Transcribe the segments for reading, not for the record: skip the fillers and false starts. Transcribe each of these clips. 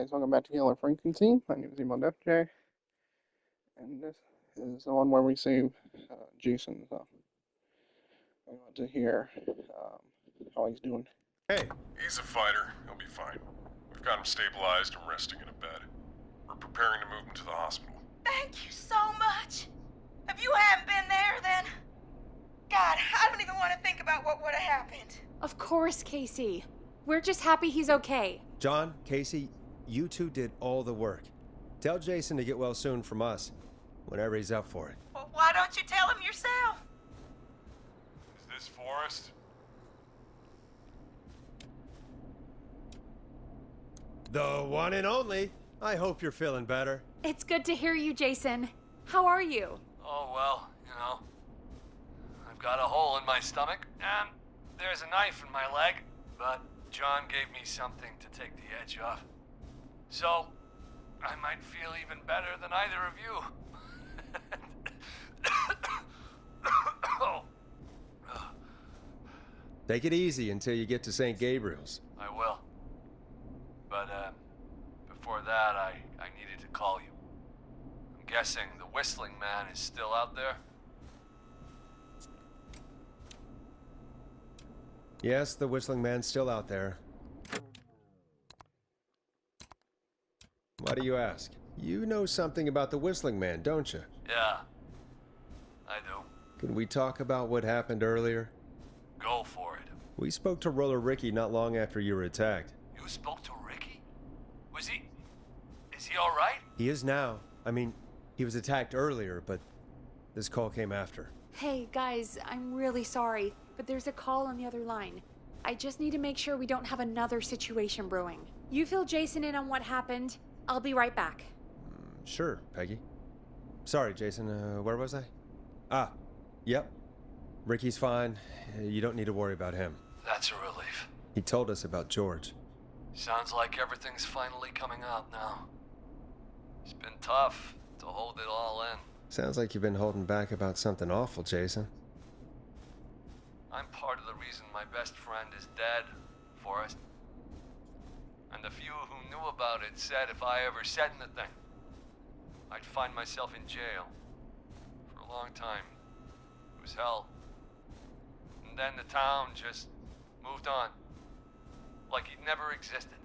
guys, welcome back to Yellow Frequency. My name is Emo FJ, and this is the one where we save Jason. So I want to hear how he's doing. Hey. He's a fighter. He'll be fine. We've got him stabilized and resting in a bed. We're preparing to move him to the hospital. Thank you so much. If you hadn't been there, then... God, I don't even want to think about what would have happened. Of course, Casey. We're just happy he's okay. John, Casey, you two did all the work. Tell Jason to get well soon from us, whenever he's up for it. Well, why don't you tell him yourself? Is this Forrest? The one and only. I hope you're feeling better. It's good to hear you, Jason. How are you? Oh, well, you know. I've got a hole in my stomach, and there's a knife in my leg, but John gave me something to take the edge off. So, I might feel even better than either of you. Oh. Take it easy until you get to St. Gabriel's. I will. But, before that, I needed to call you. I'm guessing the Whistling Man is still out there? Yes, the Whistling Man's still out there. Why do you ask? You know something about the Whistling Man, don't you? Yeah, I do. Can we talk about what happened earlier? Go for it. We spoke to Roller Ricky not long after you were attacked. You spoke to Ricky? Is he alright? He is now. I mean, he was attacked earlier, but this call came after. Hey, guys, I'm really sorry, but there's a call on the other line. I just need to make sure we don't have another situation brewing. You fill Jason in on what happened. I'll be right back. Sure, Peggy. Sorry, Jason, where was I? Yep. Ricky's fine. You don't need to worry about him. That's a relief. He told us about George. Sounds like everything's finally coming out now. It's been tough to hold it all in. Sounds like you've been holding back about something awful, Jason. I'm part of the reason my best friend is dead, Forrest. And the few who knew about it said if I ever said anything, I'd find myself in jail. For a long time. It was hell. And then the town just moved on. Like he'd never existed.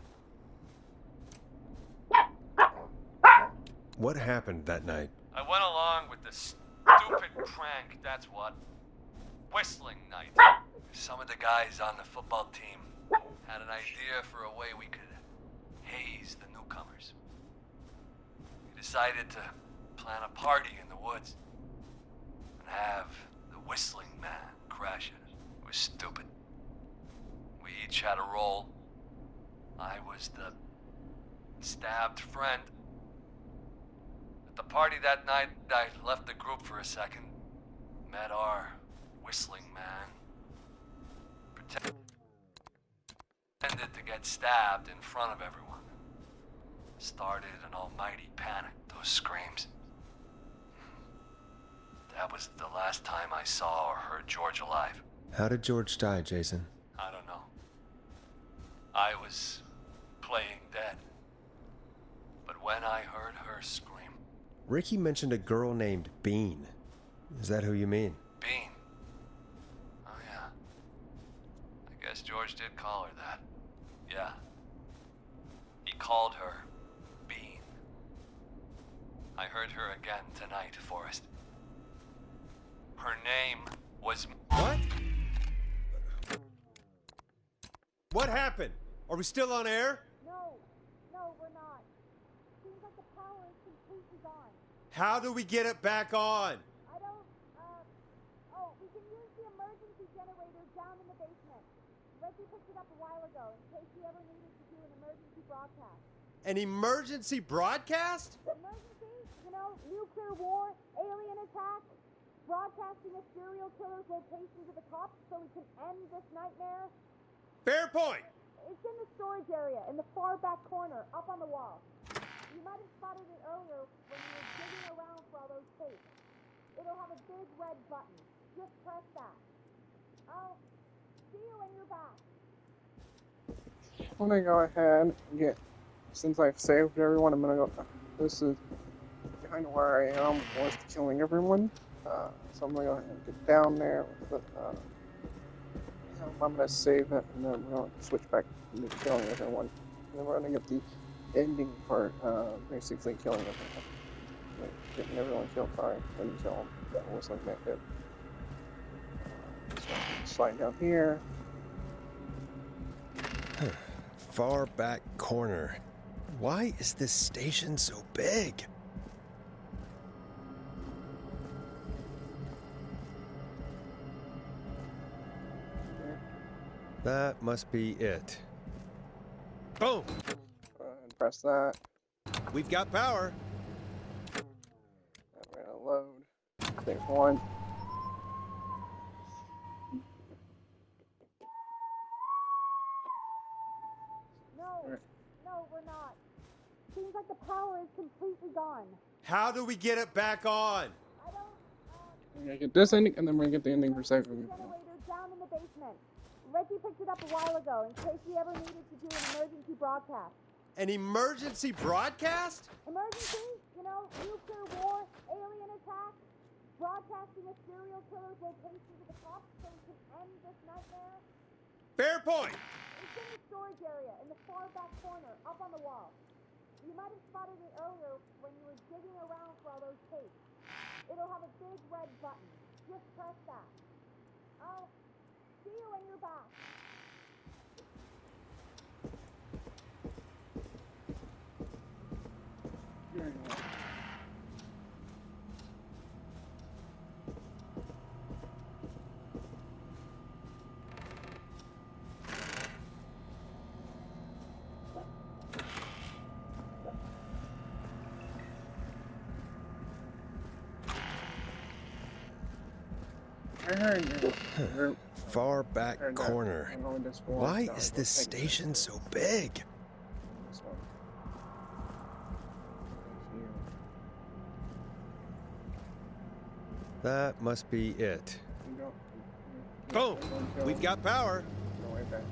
What happened that night? I went along with the stupid prank, that's what. Whistling night. Some of the guys on the football team had an idea for a way we could haze the newcomers. We decided to plan a party in the woods and have the Whistling Man crash it. It was stupid. We each had a role. I was the stabbed friend. At the party that night, I left the group for a second. Met our Whistling Man. Pretended to get stabbed in front of everyone. Started an almighty panic, those screams. That was the last time I saw or heard George alive. How did George die, Jason? I don't know. I was playing dead. But when I heard her scream... Ricky mentioned a girl named Bean. Is that who you mean? Bean? Oh, yeah. I guess George did call her that. Yeah. He called her Bean. I heard her again tonight, Forrest. Her name was... What? What happened? Are we still on air? No, we're not. Seems like the power is completely gone. How do we get it back on? I don't, we can use the emergency generator down in the basement. Reggie picked it up a while ago in case you ever needed to do an emergency broadcast. An emergency broadcast? Emergency? You know, nuclear war, alien attack, broadcasting a serial killer's location to the cops so we can end this nightmare. Fair point. It's in the storage area, in the far back corner, up on the wall. You might have spotted it earlier when you were digging around for all those tapes. It'll have a big red button. Just press that. I'll see you when you're back. I'm gonna go ahead and get since I've saved everyone, I'm gonna go. This is kind of where I am with killing everyone. So I'm gonna go ahead and get down there with the. I'm gonna save it, and then we're gonna switch back to killing everyone. And then we're gonna get the ending part, basically killing everyone. Like, getting everyone killed, sorry, until that was like that did. So slide down here. Far back corner. Why is this station so big? That must be it. Boom! And press that. We've got power. And we're gonna load. Save one. No, we're not. Seems like the power is completely gone. How do we get it back on? I don't, We're gonna get this ending, and then we're gonna get the ending for saving. generator down in the basement. Reggie picked it up a while ago in case we ever needed to do an emergency broadcast. An emergency broadcast? Emergency? You know, nuclear war, alien attack, broadcasting a serial killer's location to the cops so we can end this nightmare. Fair point. It's in the storage area in the far back corner, up on the wall. You might have spotted it earlier when you were digging around for all those tapes. It'll have a big red button. Just press that. I'll see you when you're back. I heard you. Far back Heard that. corner. I know this one. Why No, is I this don't think station so big? this one. That must be it. You go- Boom! you go- We've got power. Go way back.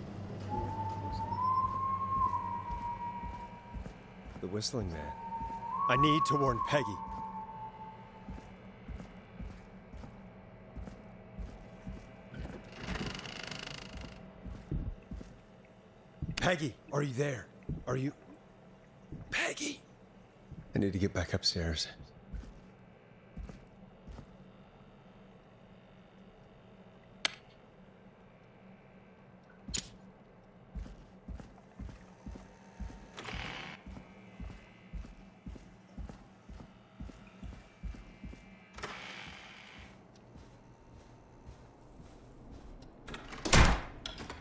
The Whistling Man. I need to warn Peggy. Peggy, are you there? Are you... Peggy! I need to get back upstairs.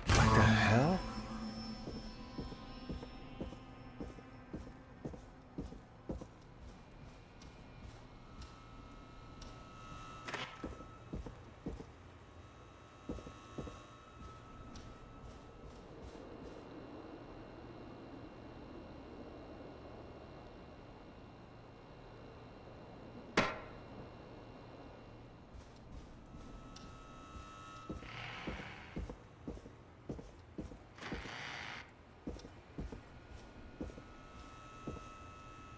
What the hell?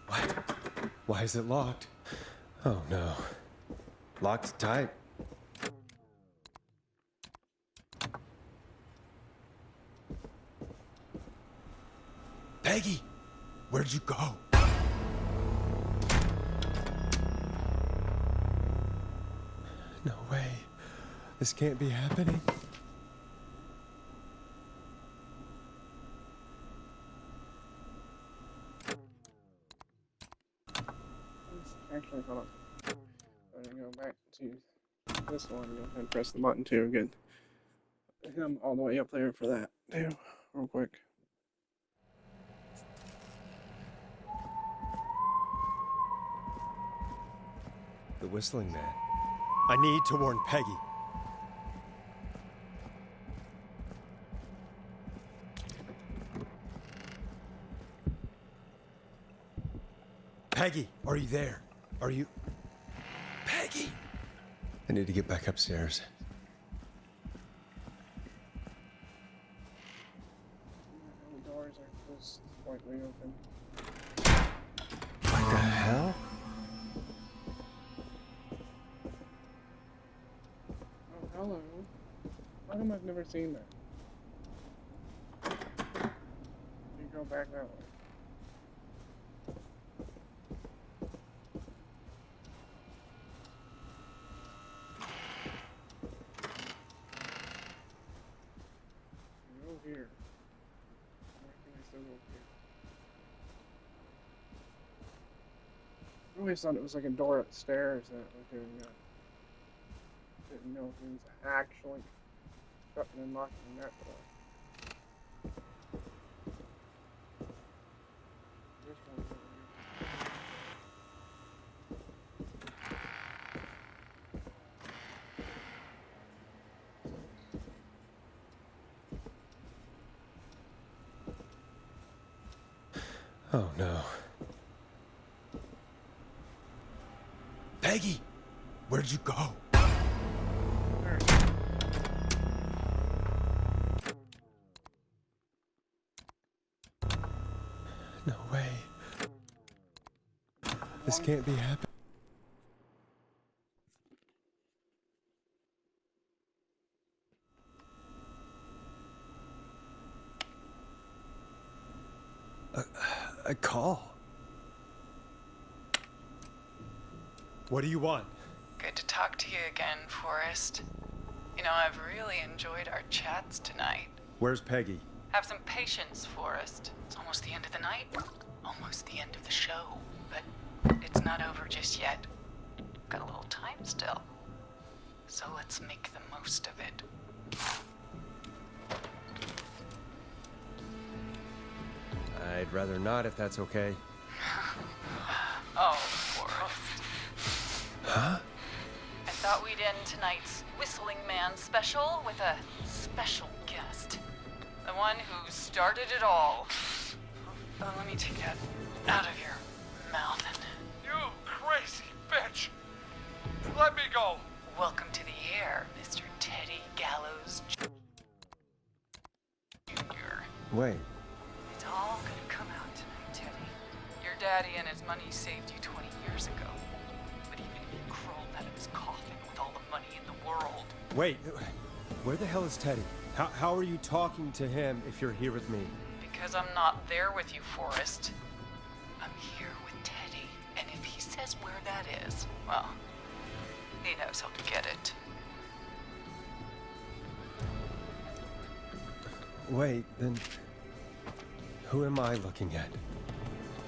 What? Why is it locked? Oh no. Locked tight. Peggy! Where'd you go? No way. This can't be happening. Actually, hold on. I'm gonna go back to this one and press the button too again. I'm all the way up there for that too, real quick. The Whistling Man. I need to warn Peggy. Peggy, are you there? Are you... Peggy! I need to get back upstairs. The doors are just slightly open. I've never seen that. You go back that way. Go here. Why can I still go here? I always thought it was like a door upstairs that was doing that. Didn't know if he was actually shutting and locking that door. This one's over here. Oh no. Peggy! Where'd you go? There. No way. This can't be happening. A call? What do you want? Good to talk to you again, Forrest. You know, I've really enjoyed our chats tonight. Where's Peggy? Have some patience, Forrest. It's almost the end of the night. Almost the end of the show. But it's not over just yet. Got a little time still. So let's make the most of it. I'd rather not if that's okay. Oh, Forrest. Huh? I thought we'd end tonight's Whistling Man special with a special guest. The one who started it all. Let me take that out of your mouth and You crazy bitch! Let me go! welcome to the air, Mr. Teddy Gallows Jr. Wait. It's all gonna come out tonight, Teddy. Your daddy and his money saved you 20 years ago. But even if he crawled out of his coffin with all the money in the world, Wait. Where the hell is Teddy? How are you talking to him if you're here with me? because I'm not there with you, Forrest. I'm here with Teddy, and if he says where that is, well, he knows how to get it. Wait, then who am I looking at?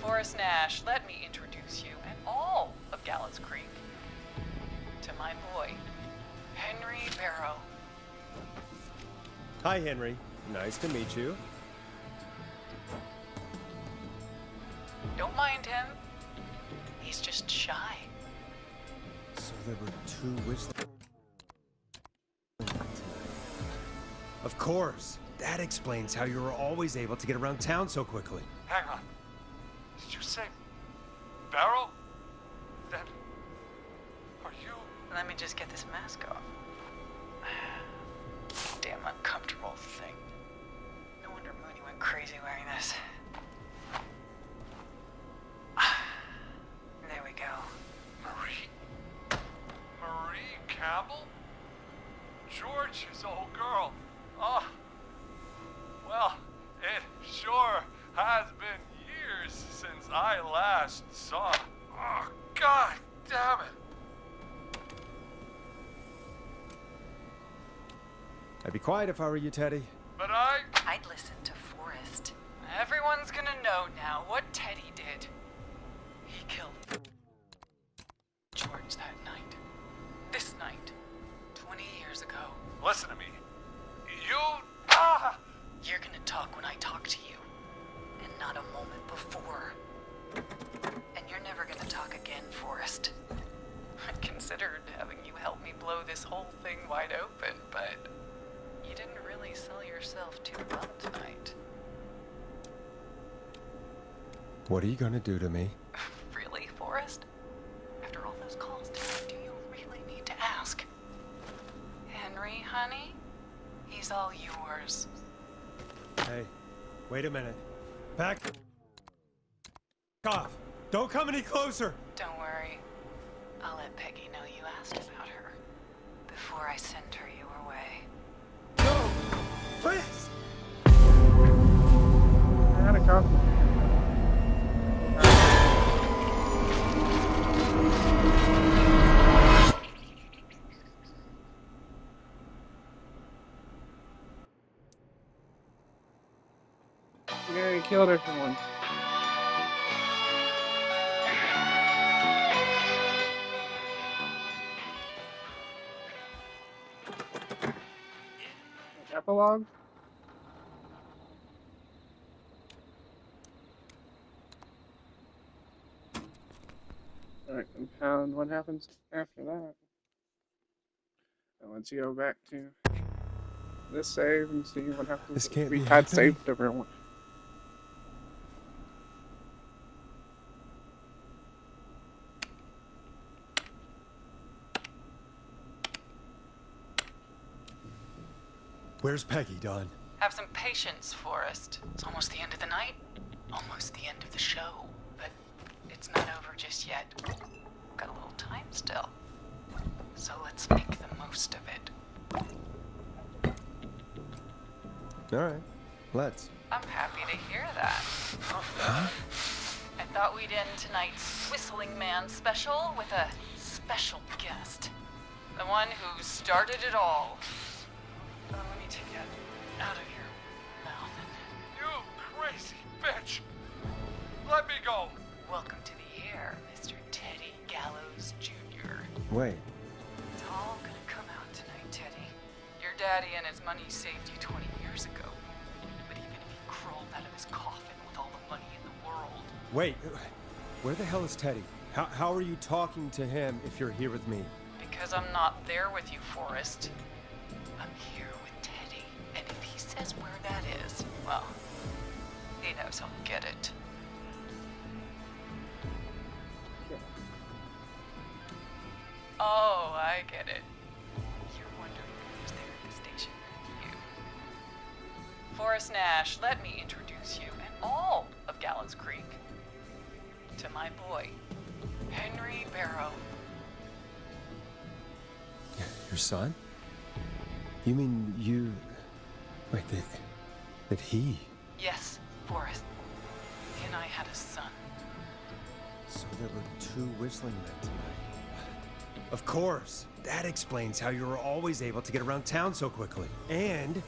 Forrest Nash, let me introduce you and all of Gallows Creek to my boy, Henry Barrow. Hi, Henry. Nice to meet you. Don't mind him. He's just shy. So there were two whistling tonight. Of course. That explains how you were always able to get around town so quickly. Hang on. Did you say Barrow? Then are you? Let me just get this mask off. Damn uncomfortable thing. No wonder Mooney went crazy wearing this. There we go. Marie Campbell? George's old girl. Oh. Well, it sure has been years since I last saw. Oh, God damn it. I'd be quiet if I were you, Teddy. But I'd listen to Forrest. Everyone's gonna know now what Teddy did. He killed George that night. This night. 20 years ago. listen to me. You're gonna talk when I talk to you. And not a moment before. And you're never gonna talk again, Forrest. I considered having you help me blow this whole thing wide open, but you didn't really sell yourself too well tonight. What are you gonna do to me? Really, Forrest? After all those calls tonight, do you really need to ask? Henry, honey? He's all yours. Hey, wait a minute. Back off. Don't come any closer. Don't worry. I'll let Peggy know you asked about her before I send her your way. No! Chris! I had a cop. Yeah, he killed everyone. Epilogue? Alright, and what happens after that? Let's go back to this save and see what happens. This can't We be had happening. saved everyone. Where's Peggy, Don? Have some patience, Forrest. It's almost the end of the night. Almost the end of the show. But it's not over just yet. Got a little time still. So let's make the most of it. Alright, let's. I'm happy to hear that. Huh? I thought we'd end tonight's Whistling Man special with a special guest. The one who started it all. Let me take you out of your mouth. You crazy bitch! Let me go! Welcome to the air, Mr. Teddy Gallows Jr. Wait, It's all gonna come out tonight, Teddy. Your daddy and his money saved you 20 years ago. But even if he crawled out of his coffin with all the money in the world, wait. Where the hell is Teddy? How are you talking to him if you're here with me? because I'm not there with you, Forrest. I'm here with Teddy, and if he says where that is, well, he knows I'll get it. Oh, I get it. You're wondering who's there at the station with you. Forrest Nash, let me introduce you and all of Gallows Creek to my boy, Henry Barrow. Your son? You mean you... Wait, that he... Yes, Forrest. He and I had a son. So there were two whistling men tonight. Of course. That explains how you were always able to get around town so quickly. And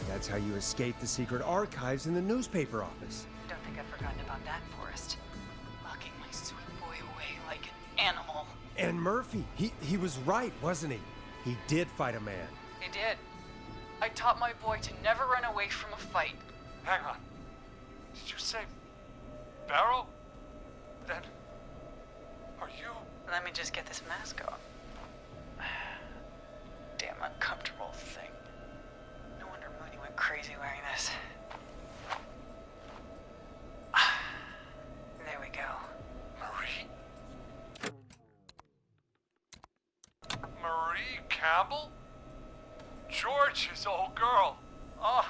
that's how you escaped the secret archives in the newspaper office. Don't think I've forgotten about that, Forrest. Locking my sweet boy away like an animal. And Murphy, he was right, wasn't he? He did fight a man. He did. I taught my boy to never run away from a fight. Hang on. Did you say Barrow? Then are you? Let me just get this mask off. Damn uncomfortable thing. No wonder Mooney went crazy wearing this. There we go. Marie Campbell? George's old girl. Oh,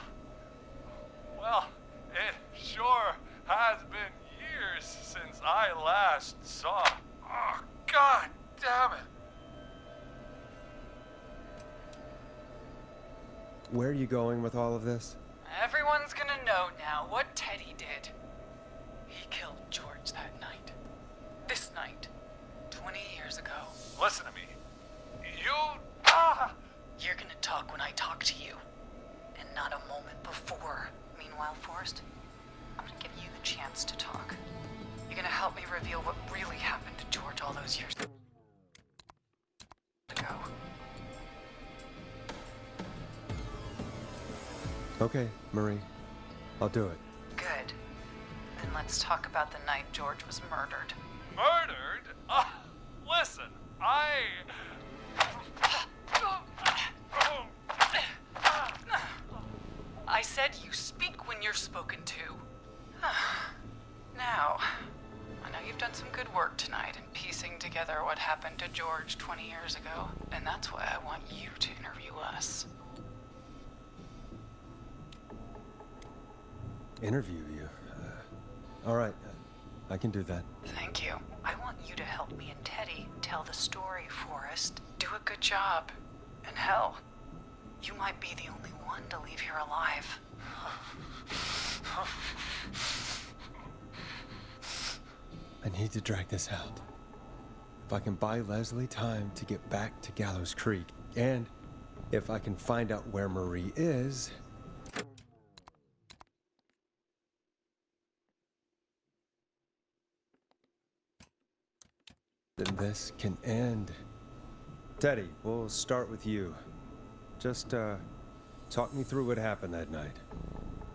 well, it sure has been years since I last saw. Oh, God damn it. Where are you going with all of this? Everyone's gonna know now what Teddy did. He killed George that night. This night. 20 years ago. Listen to me. You... You're gonna talk when I talk to you. And not a moment before. Meanwhile, Forrest, I'm gonna give you the chance to talk. You're gonna help me reveal what really happened to George all those years ago. Okay, Marie. I'll do it. Good. Then let's talk about the night George was murdered. Murdered? Listen, I said you speak when you're spoken to. Now, I know you've done some good work tonight in piecing together what happened to George 20 years ago, and that's why I want you to interview us. Interview you? All right. I can do that. Thank you. I want you to help me and Teddy tell the story, Forrest. Do a good job. And hell, you might be the only one to leave here alive. I need to drag this out. If I can buy Leslie time to get back to Gallows Creek, and if I can find out where Marie is, then this can end. Teddy, we'll start with you. Just, talk me through what happened that night.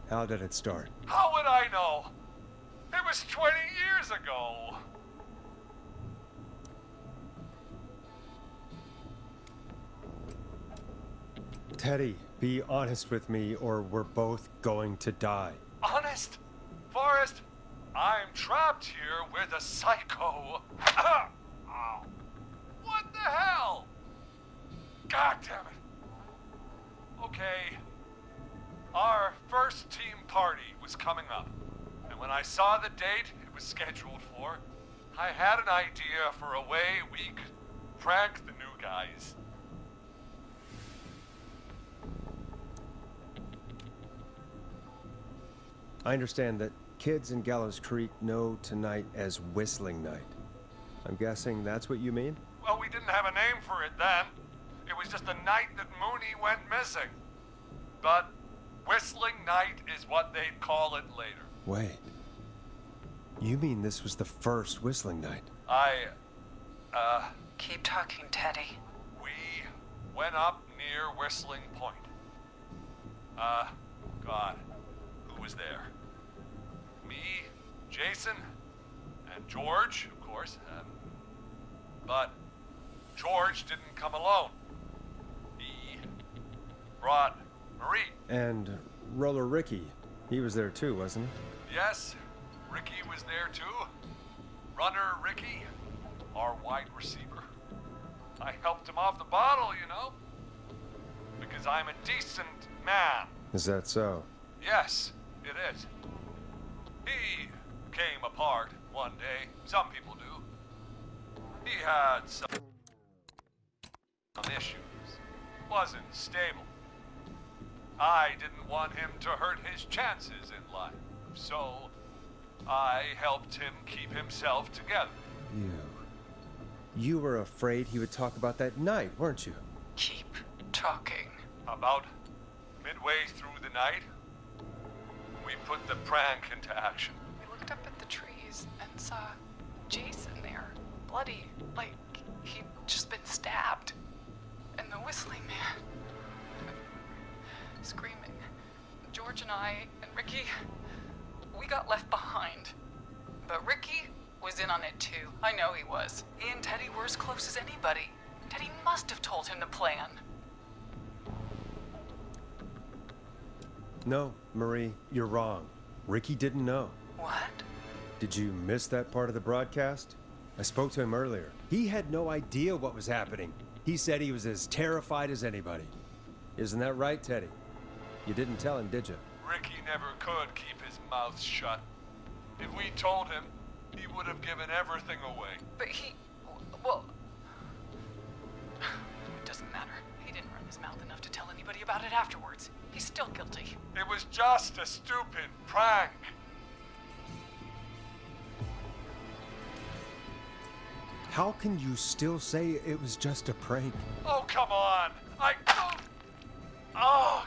How did it start? How would I know? It was 20 years ago. Teddy, be honest with me or we're both going to die. Honest? Forrest, I'm trapped here with a psycho. Ow. What the hell? God damn it. Okay. Our first team party was coming up. And when I saw the date it was scheduled for, I had an idea for a way we could prank the new guys. I understand that kids in Gallows Creek know tonight as Whistling Night. I'm guessing that's what you mean? Well, we didn't have a name for it then. It was just the night that Mooney went missing. But Whistling Night is what they'd call it later. Wait. You mean this was the first Whistling Night? Keep talking, Teddy. We went up near Whistling Point. God, who was there? Me, Jason, and George, of course. But George didn't come alone. He brought Marie. And Roller Ricky, he was there too, wasn't he? Yes, Ricky was there too. Runner Ricky, our wide receiver. I helped him off the bottle, you know. Because I'm a decent man. Is that so? Yes, it is. He came apart one day. Some people do. He had some issues. Wasn't stable. I didn't want him to hurt his chances in life. So, I helped him keep himself together. You were afraid he would talk about that night, weren't you? Keep talking. About midway through the night, we put the prank into action. We looked up at the trees and saw Jason there, bloody, like he'd just been stabbed. And the Whistling Man, screaming. George and I and Ricky, we got left behind. But Ricky was in on it too. I know he was. He and Teddy were as close as anybody. Teddy must have told him the plan. No, Marie, you're wrong. Ricky didn't know. What? Did you miss that part of the broadcast? I spoke to him earlier. He had no idea what was happening. He said he was as terrified as anybody. Isn't that right, Teddy? You didn't tell him, did you? Ricky never could keep his mouth shut. If we told him, he would have given everything away. But well, it doesn't matter. He didn't run his mouth enough to tell anybody about it afterwards. He's still guilty. It was just a stupid prank. How can you still say it was just a prank? Oh, come on. Oh,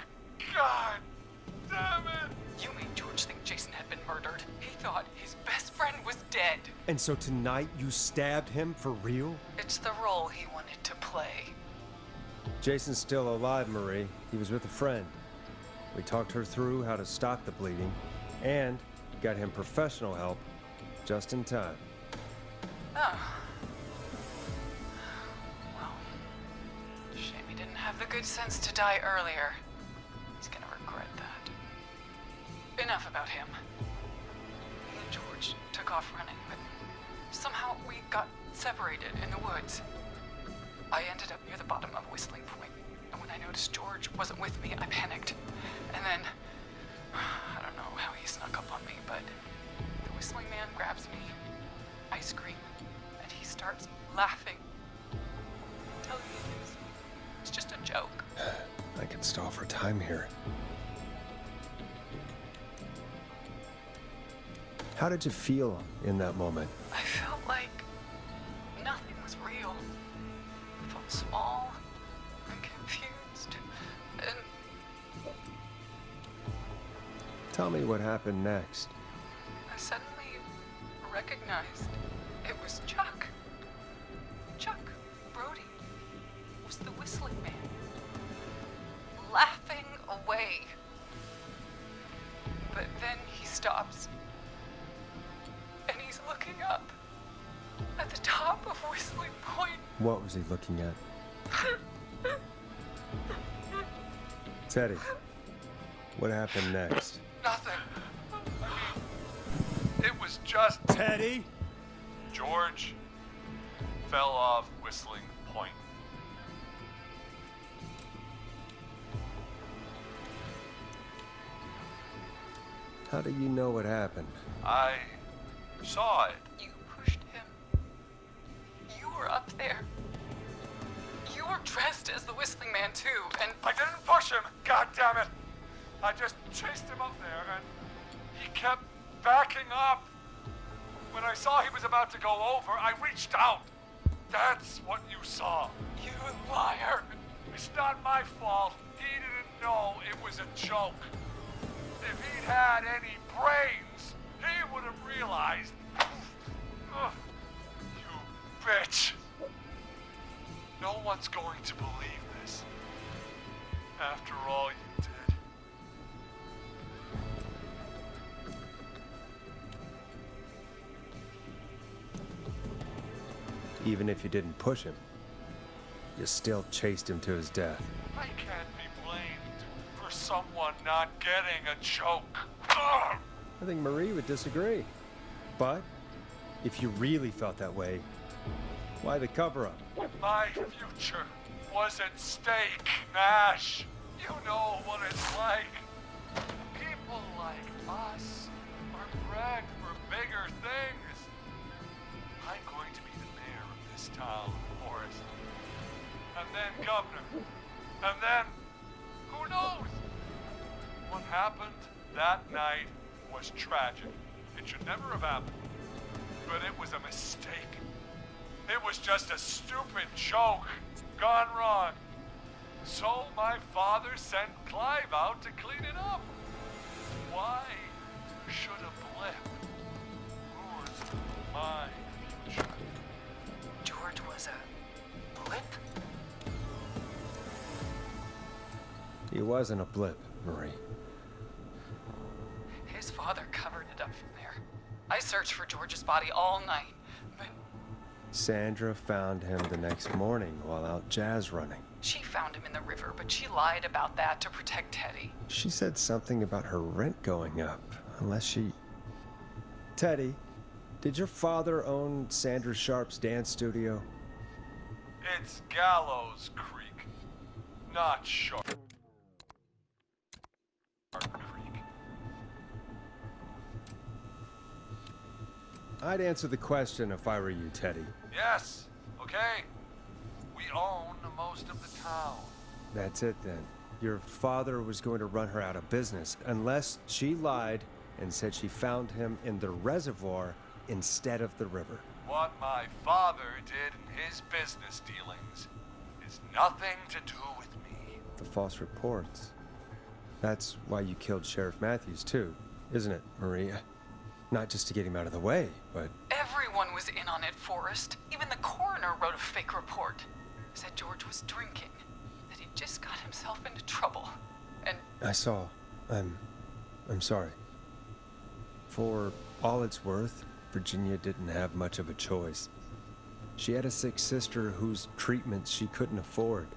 God damn it. You made George think Jason had been murdered. He thought his best friend was dead. And so tonight you stabbed him for real? It's the role he wanted to play. Jason's still alive, Marie. He was with a friend. We talked her through how to stop the bleeding and got him professional help just in time. Oh. Well, shame he didn't have the good sense to die earlier. He's gonna regret that. Enough about him. Me and George took off running, but somehow we got separated in the woods. I ended up near the bottom of Whistling Point, and when I noticed George wasn't with me, I panicked. And then, I don't know how he snuck up on me, but the Whistling Man grabs me. I scream, and he starts laughing. Telling me it's just a joke. I can stall for time. time here. How did you feel in that moment? I felt like nothing was real. I felt small and confused. And Tell me what happened next. I suddenly recognized it was Chuck. Chuck Brody was the whistling man, laughing away. But then he stops, and he's looking up at the top of Whistling Point. What was he looking at? Teddy, what happened next? Nothing. I mean, it was just Teddy? George fell off Whistling Point. How do you know what happened? I saw it. You pushed him. You were up there. You were dressed as the Whistling Man too, and I didn't push him. God damn it. I just chased him up there and he kept backing up. When I saw he was about to go over, I reached out. That's what you saw. you liar. It's not my fault. He didn't know it was a joke. If he'd had any brains, he would have realized. Ugh, you bitch. No one's going to believe this. After all you did. Even if you didn't push him, you still chased him to his death. I can't be blamed for someone not getting a joke. Ugh. I think Marie would disagree. But if you really felt that way, why the cover-up? My future was at stake, Nash. You know what it's like. People like us are bred for bigger things. I'm going to be the mayor of this town, Forrest. And then governor. And then, who knows? What happened that night was tragic. It should never have happened. But it was a mistake. It was just a stupid joke gone wrong. So my father sent Clive out to clean it up. Why should a blip ruin my future? George was a blip? He wasn't a blip, Marie. His father covered it up from there. I searched for George's body all night, but Sandra found him the next morning while out jazz running. she found him in the river, but she lied about that to protect Teddy. She said something about her rent going up, unless she... Teddy, did your father own Sandra Sharp's dance studio? It's Gallows Creek, not Sharp Creek. I'd answer the question if I were you, Teddy. Yes, okay. We own most of the town. That's it then. Your father was going to run her out of business unless she lied and said she found him in the reservoir instead of the river. What my father did in his business dealings is nothing to do with me. The false reports. That's why you killed Sheriff Matthews too, isn't it, Maria? Not just to get him out of the way, but... Everyone was in on it, Forrest. Even the coroner wrote a fake report. Said George was drinking, that he just got himself into trouble. And I saw. I'm sorry. For all it's worth, Virginia didn't have much of a choice. She had a sick sister whose treatments she couldn't afford.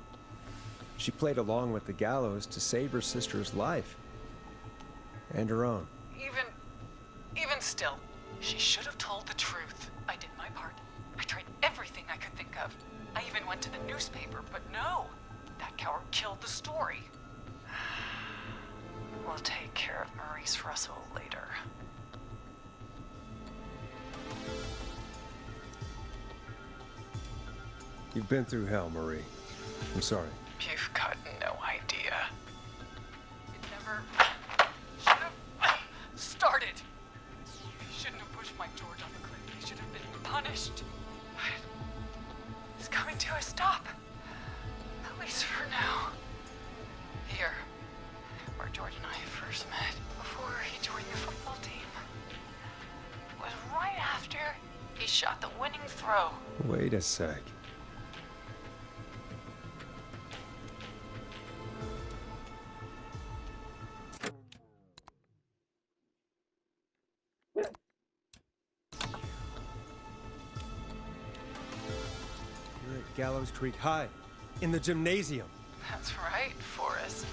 She played along with the gallows to save her sister's life. And her own. even still, she should have told the truth. I did my part. I tried everything I could think of. I even went to the newspaper, but no. That coward killed the story. We'll take care of Maurice Russell later. You've been through hell, Marie. I'm sorry. You've got no idea. punished. But it's coming to a stop. At least for now. Here, where George and I first met, before he joined the football team, was right after he shot the winning throw. Wait a sec. You're at Gallows Creek High, in the gymnasium. That's right, Forrest.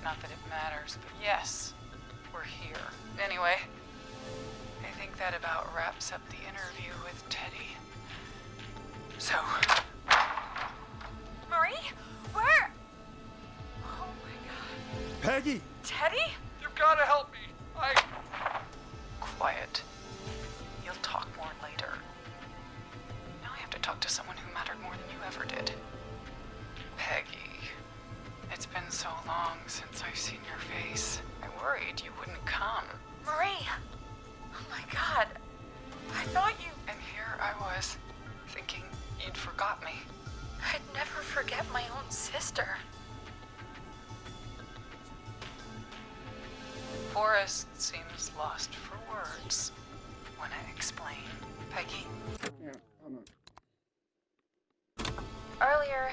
Not that it matters, but yes, we're here. Anyway, I think that about wraps up the interview with Teddy. So, Marie? Where? Oh my god. Peggy! Teddy? You've gotta help me. quiet. You'll talk more later. Now I have to talk to someone who mattered more than you ever did. Peggy, it's been so long since I've seen your face. I worried you wouldn't come. Marie! Oh my god. I thought you... And here I was, thinking you'd forgot me. I'd never forget my own sister. Forrest seems lost for words. Wanna explain, Peggy? Yeah, hold on. Earlier...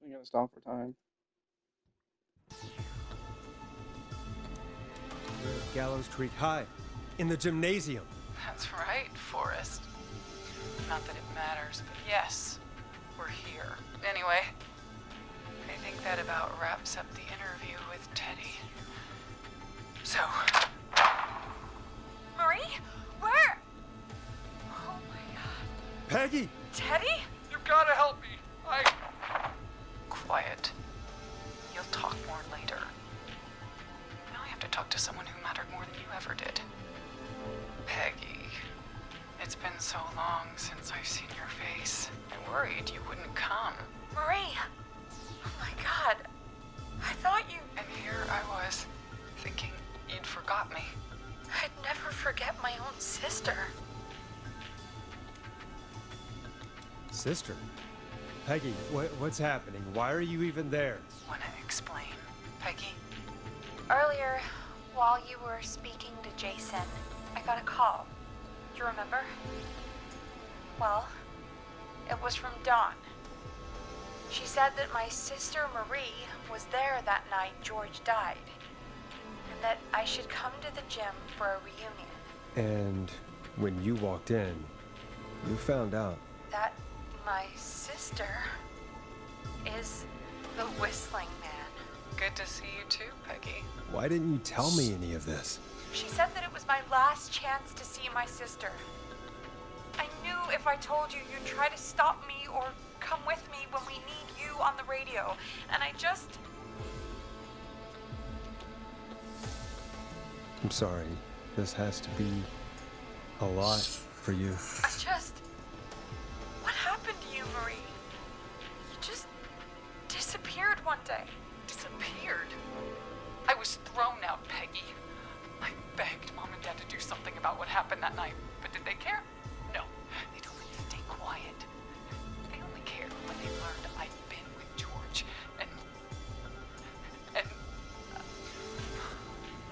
We gotta stop for time. We're at Gallows Creek High, in the gymnasium. That's right, Forrest. Not that it matters, but yes, we're here. Anyway, I think that about wraps up the interview with Teddy. So... Marie? Where? Oh my god. Peggy! Teddy? You've gotta help me. Quiet. You'll talk more later. Now I have to talk to someone who mattered more than you ever did. Peggy, it's been so long since I've seen your face. I worried you wouldn't come. Marie! Oh my god. I thought you... And here I was, thinking you'd forgot me. I'd never forget my own sister. Sister? Peggy, what's happening? Why are you even there? Wanna explain, Peggy? Earlier, while you were speaking to Jason, I got a call. Do you remember? Well, it was from Dawn. She said that my sister Marie was there that night George died, and that I should come to the gym for a reunion. And when you walked in, you found out. That my sister is the Whistling Man. Good to see you too, Peggy. Why didn't you tell me any of this? She said that it was my last chance to see my sister. I knew if I told you, you'd try to stop me or come with me when we need you on the radio. And I just... I'm sorry. This has to be a lot for you. What happened to you, Marie? You just disappeared one day. Disappeared? I was thrown out, Peggy. I begged Mom and Dad to do something about what happened that night, but did they care? No. They told me to stay quiet. They only cared when they learned I'd been with George, and...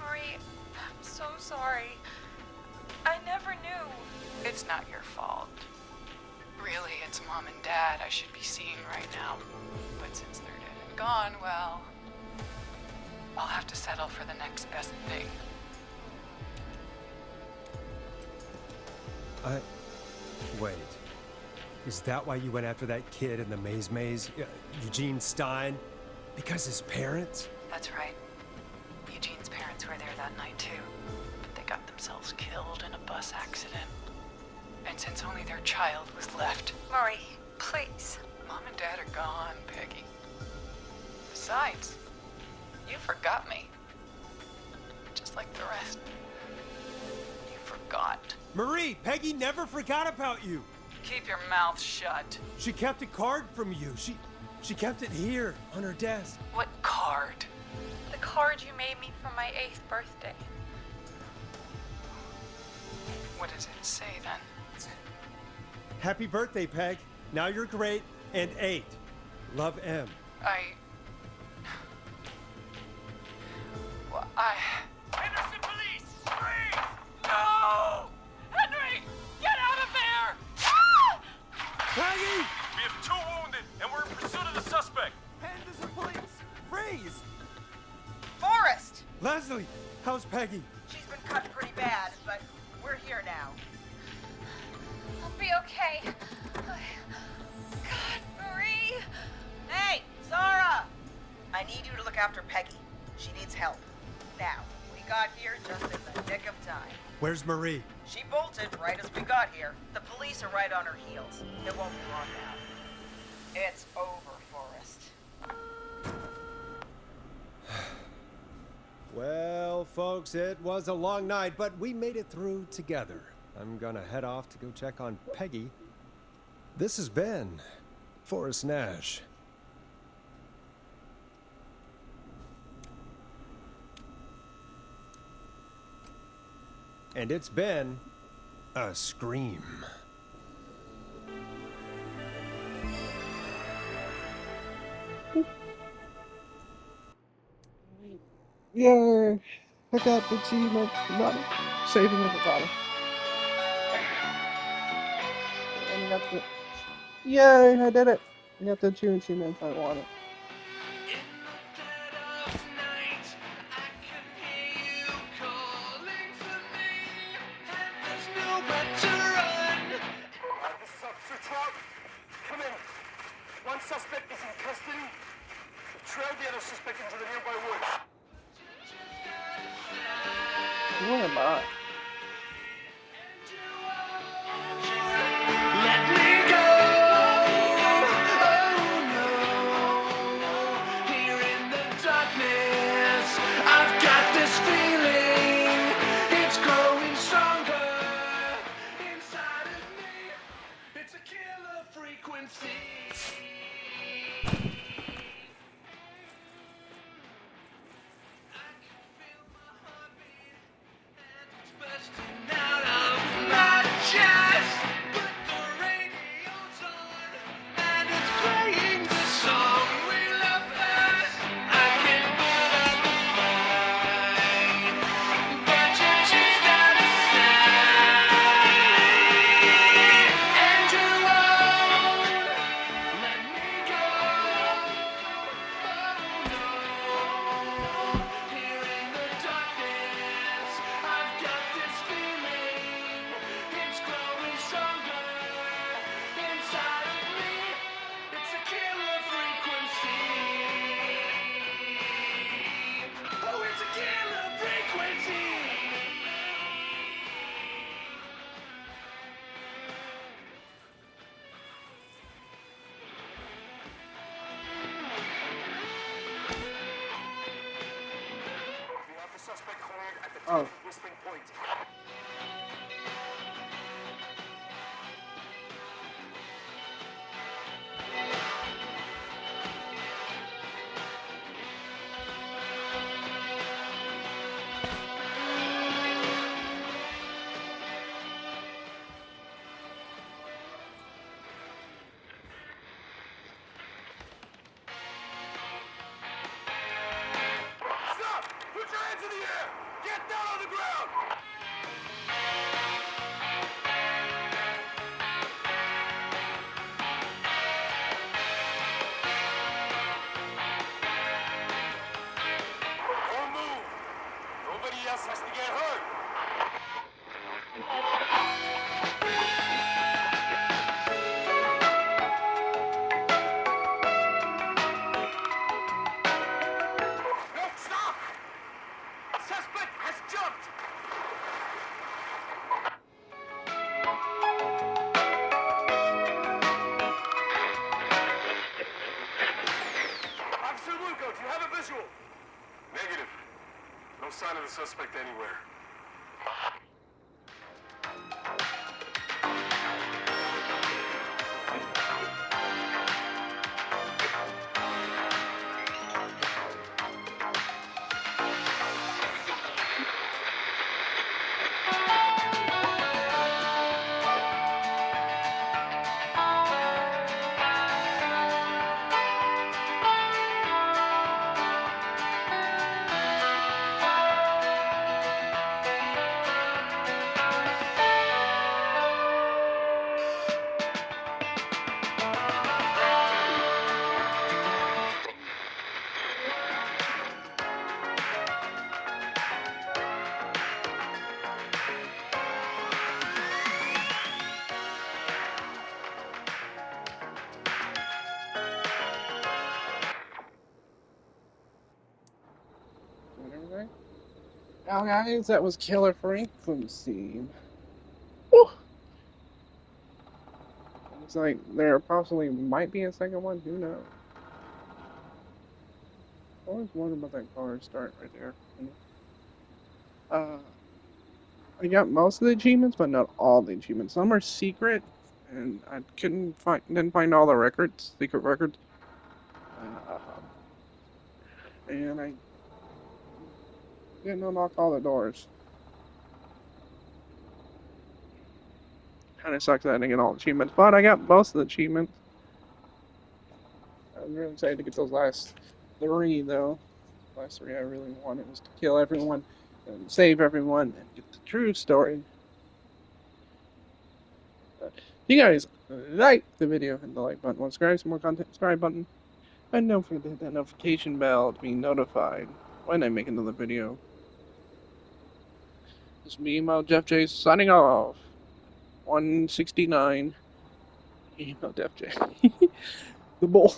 Marie, I'm so sorry. I never knew. It's not your fault. Really, it's Mom and Dad I should be seeing right now. But since they're dead and gone, well... I'll have to settle for the next best thing. Wait. Is that why you went after that kid in the maze? Eugene Stein? Because his parents? That's right. Eugene's parents were there that night too. But they got themselves killed in a bus accident. And since only their child was left... Marie, please. Mom and Dad are gone, Peggy. Besides, you forgot me. Just like the rest. You forgot. Marie, Peggy never forgot about you. Keep your mouth shut. She kept a card from you. She kept it here on her desk. What card? The card you made me for my 8th birthday. does it say then? Happy birthday, Peg. Now you're great and 8. Love, M. Henderson police! Freeze! No! Henry! Get out of there! Ah! Peggy! We have 2 wounded, and we're in pursuit of the suspect. Henderson police! Freeze! Forrest! Leslie, how's Peggy? She's been cut pretty bad, but we're here now. I'll be okay. God, Marie! Hey, Zara! I need you to look after Peggy. She needs help. Now, we got here just in the nick of time. Where's Marie? She bolted right as we got here. The police are right on her heels. It won't be long now. It's over, Forrest. Well, folks, it was a long night, but we made it through together. I'm gonna head off to go check on Peggy. This has been Forrest Nash. And it's been a scream. Yay! I got the achievement for saving everybody. And I got the... Yay! I did it! I got the 2 achievements I wanted. This is Officer Trout. Come in. One suspect is in custody. Trail the other suspect into the nearby woods. Where am I? Let me go. Oh no. Here in the darkness, I've got this feeling. It's growing stronger inside of me. It's a killer frequency. Oh. Whistling Point. Stop! Put your hands in the air! Get down on the ground! Don't move! Nobody else has to get hurt! No, stop! Suspect has jumped! Officer Luco, do you have a visual? Negative. No sign of the suspect anywhere. Well, guys, that was Killer Frequency. Woo! Looks like there possibly might be a second one. Who knows? I always wonder about that car start right there. I got most of the achievements, but not all the achievements. Some are secret, and I didn't find all the records, secret records. And I didn't unlock all the doors. Kind of sucks that I didn't get all the achievements, but I got most of the achievements. I was really excited to get those last 3, though. Last 3 I really wanted was to kill everyone and save everyone and get the true story. But if you guys like the video, hit the like button. Want to subscribe, some more content, subscribe button. And don't forget to hit that notification bell to be notified when I make another video. This is me, Emo Jeff J, signing off. 169. Emo Jeff J. The bull.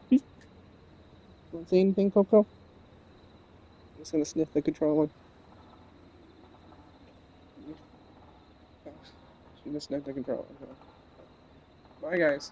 Want to say anything, Coco? I'm just gonna sniff the controller. She just sniffed the controller. Bye, guys.